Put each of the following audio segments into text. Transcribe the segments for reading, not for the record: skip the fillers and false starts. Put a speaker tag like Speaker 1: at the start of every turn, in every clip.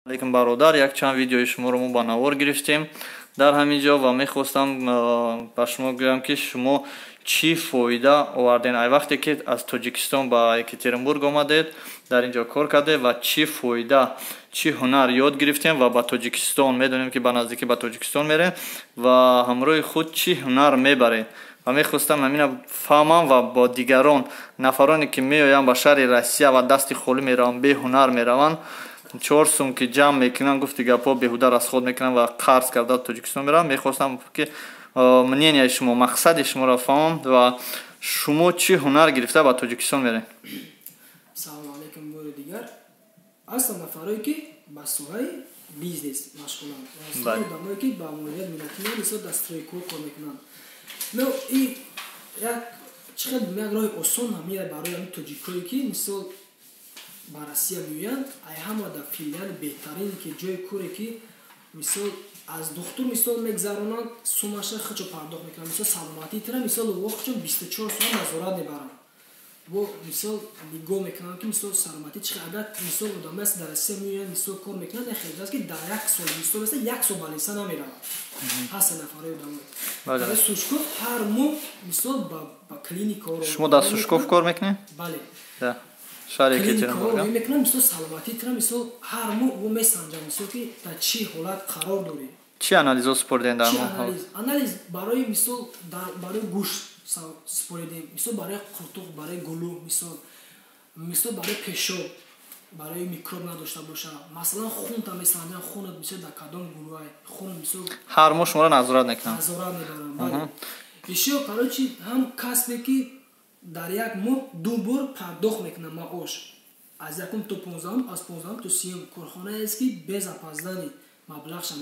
Speaker 1: Lekin baroдар, як чанд видеои шуморо мо ба навор гирифтем дар ҳамин ҷо ва мехостам ба шумо гӯям ки шумо чӣ фоида овардем ай вақте ки аз Тоҷикистон ба Екатеринбург омадед, дар ин ҷо кор кардед ва чӣ фоида, чӣ ҳунар ёд гирифтем ва ба Тоҷикистон медонем ки ба наздикӣ ба Тоҷикистон мерем ва ҳамроҳи худ чӣ ҳунар мебарем ва мехостам ҳамина фаҳмам ва бо дигарон нафароне ки меоянд ба шаҳри Россия ва дасти холӣ мераванд, беҳунар мераванд, 4 сумки ҷамъ мекунанд, гуфти гапҳо беҳуда расход мекунанд ва қарз карда Тоҷикистон мераванд. Мехостам ки мненияи шумо, мақсади шуморо фаҳмам ва шумо чӣ ҳунар гирифта ба Тоҷикистон мерем?
Speaker 2: Салом алейкум бори дигар. Ҳастам нафарое ки ба соҳаи бизнес машғуланд. Ҳастам одамое ки ба муовинат миллатиён мисол дастройкор кор мекунанд. Но ин як чиқадр як роҳи осон ҳамия барои ҳамин тоҷикое ки мисол ба Россия меоянд, ай ҳама дар филиали беҳтарин ки ҷои коре ки мисол аз духтур мисол мегзаронанд, сумаша худшо пардохт мекунанд. Мисол саломатитира мисол вақтшон 24 соат назорат мебаранд. Бо мисол нигоҳ мекунанд ки мисол саломатӣ чиқадр агар мисол одаме аст дар Россия меоянд мисол кор мекунанд, хеласт ки дар як сол мисол аст як сол балиса наметавад. ҳаста нафарои одамое. Дар Сушков ҳар моҳ мисол ба клиника
Speaker 1: шумо дар Сушков кор мекунед?
Speaker 2: Бале.
Speaker 1: Да. Шаҳри Екатеринбург.
Speaker 2: Мекунам мисол саломатитра мисол ҳар моҳ во месанҷам мисол ки дар чӣ ҳолат қарор дорӣ.
Speaker 1: Чӣ анализо супордем дар мо?
Speaker 2: Анализ барои мисол барои гӯшт супоридем, мисол барои қуртуқ, барои гулӯ, мисол барои пешоб, барои микроб надошта боша. Масалан хунта месанҷам, хунат мисол дар кадом гурӯҳ хун мисол
Speaker 1: ҳар моҳ шуморо назорат мекунанд.
Speaker 2: Назорат мебарам. Бале. Ишо короче ҳам касбе ки дар як моҳ 2 бор пардохт мекунам маош. Аз 1 то 15, аз 15 то 30 корхонае аст ки без опоздани маблағша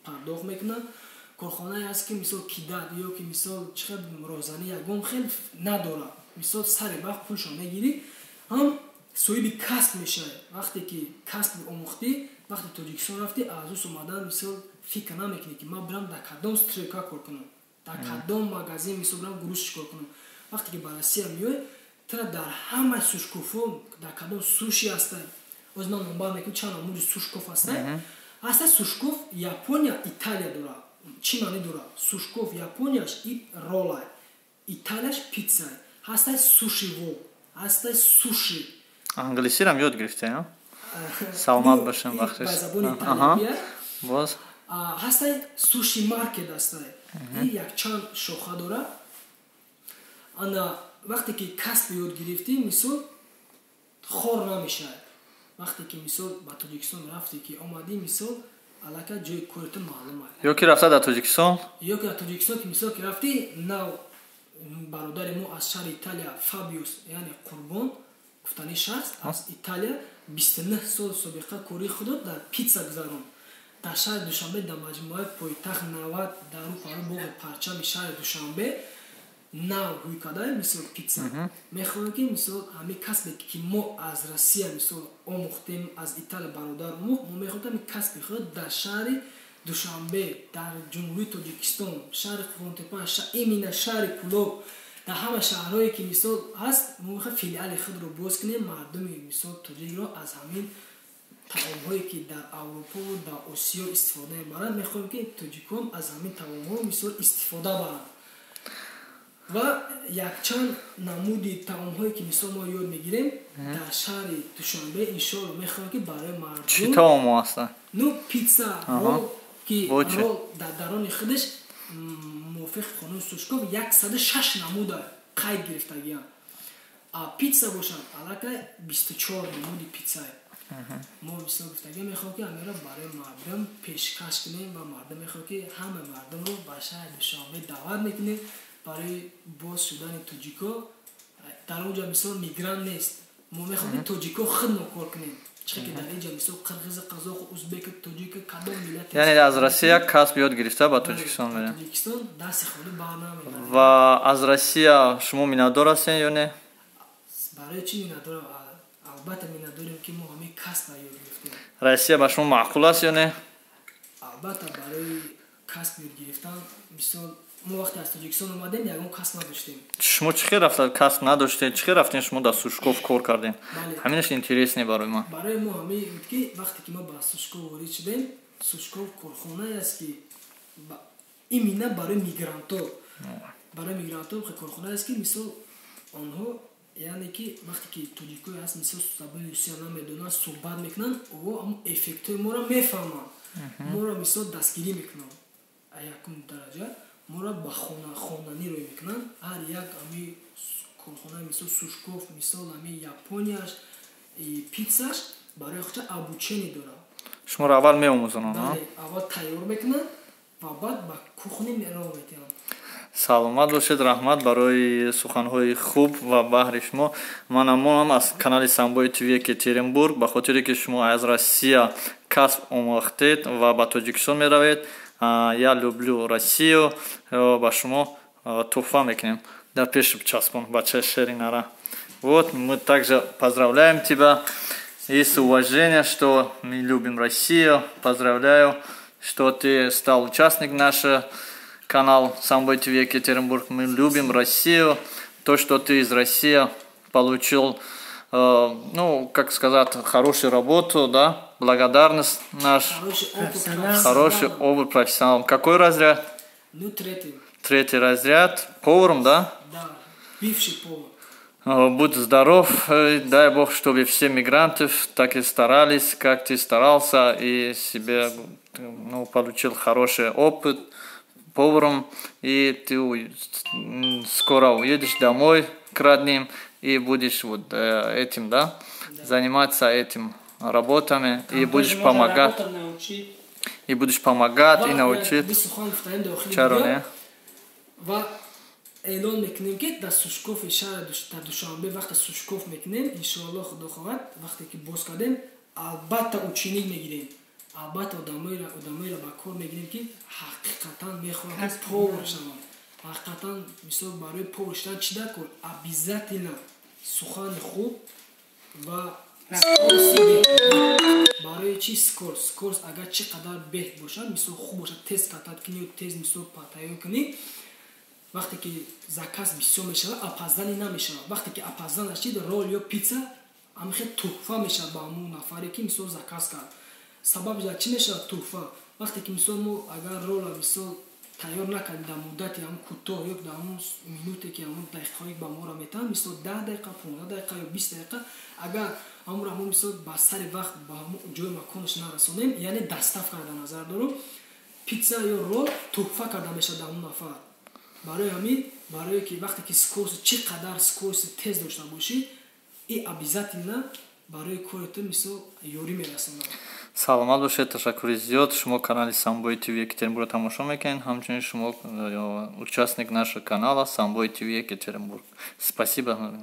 Speaker 2: пардохт мекунам. Корхонае аст ки мисол кидат ё ки мисол чиқадр розанӣ ягон хел надора. Мисол сари вақт пулшо мегирӣ, ҳам соҳиби касб мешавӣ. Вақте ки касб омӯхтӣ, вақти Тоҷикистон рафтӣ, аз ус омадан мисол фикр намекунӣ ки ман бирам дар кадом стройка кор кунам, дар кадом магазин мисол бирам гурӯш чикор кунам. Вақте ки ба Россия меоӣ, тра дар ҳамаи сушкофҳо дар кадом суши ҳастад. Оз ман номбар мекунам чанд намуди сушкоф ҳастад. Ҳастад сушкоф Япония, Италия дорад. Чӣ маънӣ дорад? Сушкоф Японияш ролла, Италияш питса. Ҳастад сушиво, ҳастад суши.
Speaker 1: Англисирам ёд гирифтем, а? Саломат бошам вақтиш.
Speaker 2: Ба забони италия.
Speaker 1: Боз.
Speaker 2: Ҳастад суши маркет ҳастад. Ин якчанд шоха дорад. Ана вақте ки касб ёд гирифтӣ, мисол хор намешавад. Вақте ки мисол ба Тоҷикистон рафтӣ ки омадӣ, мисол аллакай ҷои кориту маълум аст.
Speaker 1: Ё ки рафта дар Тоҷикистон?
Speaker 2: Ё ки дар Тоҷикистон ки мисол ки рафтӣ, нав бародари мо аз шаҳри Италия Фабиус, яъне Қурбон гуфтани шахс аз Италия 29 сол собиқа кори худро дар питса гузаронд. Дар шаҳри Душанбе дар маҷмӯаи пойтахт 90 дар рӯпарои боғи парчами шаҳри Душанбе нав ҳуй кадай мисол питса. Мехоҳам ки мисол ҳамин касбе ки мо аз Россия мисол омӯхтем, аз Италия бародар омӯхт, мо мехоҳам ки ҳамин касби худ дар шаҳри Душанбе, дар ҷумҳурии Тоҷикистон, шаҳри Қувонтепа, именно шаҳри Кӯлоб, дар ҳама шаҳрҳое ки мисол ҳаст, мо мехоҳам филиали худро боз кунем, мардуми мисол тоҷикро аз ҳамин таомҳое ки дар Аврупо ва дар Осиё истифода мебаранд, мехоҳем ки тоҷикон аз ҳамин таомҳо мисол истифода баранд. Ва якчанд намуди таомҳое ки мисол мо ёд мегирем дар шаҳри Душанбе, иншоалло мехоҳам ки барои мардум
Speaker 1: чӣ таомо ҳастанд?
Speaker 2: Ну питса, рол ки рол дар дарони худаш мувофиқи қонуни Сушков 106 намуда қайд гирифтагиам. А питса бошад аллакай 24 намуди питса. Мо мисол гуфтагиам мехоҳам ки амира барои мардум пешкаш кунем ва мардум мехоҳам ки ҳама мардумро ба шаҳри Душанбе даъват мекунем барои боз шудани тоҷико. Дар онҷа мисол мигрант нест. Мо мехоҳам ки тоҷико худ мо кор кунем. Чиқадр ки дар инҷа мисол қирғизи, қазоқу, узбеку, тоҷику кадом миллат.
Speaker 1: Яъне аз Россия касб ёд гирифта ба Тоҷикистон мерем.
Speaker 2: Тоҷикистон дасти холӣ барнамебарем.
Speaker 1: Ва аз Россия шумо миннатдор ҳастед ё не?
Speaker 2: Барои чӣ миннатдорам? Албатта миннатдорем ки мо ҳамин касбро ёд гирифтем.
Speaker 1: Россия ба шумо маъқул аст ё не?
Speaker 2: Албатта барои касб ёд гирифтан мисол мо вақте аз Тоҷикистон омадем ягон касб надоштем.
Speaker 1: Шумо чӣ хел рафта касб надоштед? Чӣ хел рафтем шумо дар Сушков кор кардем? Ҳаминаш интересне барои ман.
Speaker 2: Барои мо ҳамин буд ки вақте ки мо ба Сушков ворид шудем, Сушков корхонае аст ки именно барои мигрантҳо. Барои мигрантҳо корхонае аст ки мисол онҳо яъне ки вақте ки тоҷикои ҳаст мисол забони русия намедонанд суҳбат мекунанд, ҳамн эффектҳои моро мефаҳманд. Моро мисол дастгирӣ мекунанд. Якум дараҷа моро ба хонанӣ рӯй мекунанд. Ҳар як ами корхонаи мисол Сушков, мисол ами Японияш, питсаш барои худша обучение дорад.
Speaker 1: Шуморо аввал меомӯзонанд?
Speaker 2: Бале, аввал тайёр мекунанд ва баъд ба кухни роҳ метиҳанд.
Speaker 1: Саломат бошед, раҳмат барои суханҳои хуб ва баҳри шумо. Манам аз канали Самбои ТВ Екатеринбург, ба хотире ки шумо аз Россия касб омӯхтед ва ба Тоҷикистон меравед. Я люблю Россию, ба шумо туҳфа мекунем. Дар пеши часпон, бачаи шеринара. Вот, мы также поздравляем тебя и с уважением, что мы любим Россию. Поздравляю, что ты стал участником нашего канала Самбой ТВ Екатеринбург. Мы любим Россию. То, что ты из России получил, ну, как сказать, хорошую работу, да, благодарность наш. Хороший опыт профессионал. Какой разряд?
Speaker 2: Ну, третий.
Speaker 1: Третий разряд. Поваром, да?
Speaker 2: Да, бывший повар.
Speaker 1: Будь здоров, дай Бог, чтобы все мигранты так и старались, как ты старался, и себе получил хороший опыт поваром, и ты скоро уедешь домой к родным и будешь вот этим, да, заниматься этим работами, и будешь помогать, и научить. Чароне.
Speaker 2: اعلان میکنیم که در سوشکوف شهر در دوشنبه وقت سوشکوف میکنیم انشاءالله خدا خواهد وقتی که باز کردیم البته اوچینی میگیریم البته آدمایی را با کار میگیریم که حقیقتا میخواهند که پاور شوند حقیقتا مثلا برای پاور شدن چی کن обязательно سخن خوب و برای چی سکورس اگر چقدر بهتر باشد مثلا خوب باشد تست کردن کنی تست مثلا پاتایو کنی وقتی که заказ بسیار میشه اپازدنی نمیشه وقتی که اپازدن نشید رول یا پیتزا همخیلی تحفه میشه با همون نفری که مثلا заказ کرد سبب چی میشه تحفه وقتی که مثلا ما اگر رول مثلا تیار نکردیم در مدت هم کوتاه یا در همون مینوتی که همون دقیقه‌ای با ما را میتن مثلا 10 دقیقه 15 دقیقه یا 20 دقیقه اگر همون را مثلا با سر وقت با همون جای مکانش نرسونیم یعنی دستاف کرده نظر دارم پیتزا یا رول تحفه کرده میشه در اون نفر برای همین برای که وقتی که سکورس چقدر سکورس تیز داشته باشی این обязательно برای کارت مثلا یوری میرسونه.
Speaker 1: Саломат бошед, ташаккури зиёд. Шумо канали Самбой ТВ Екатеринбург тамошо мекунед. Ҳамчунин шумо участник нашего канала Самбой ТВ Екатеринбург. Спасибо.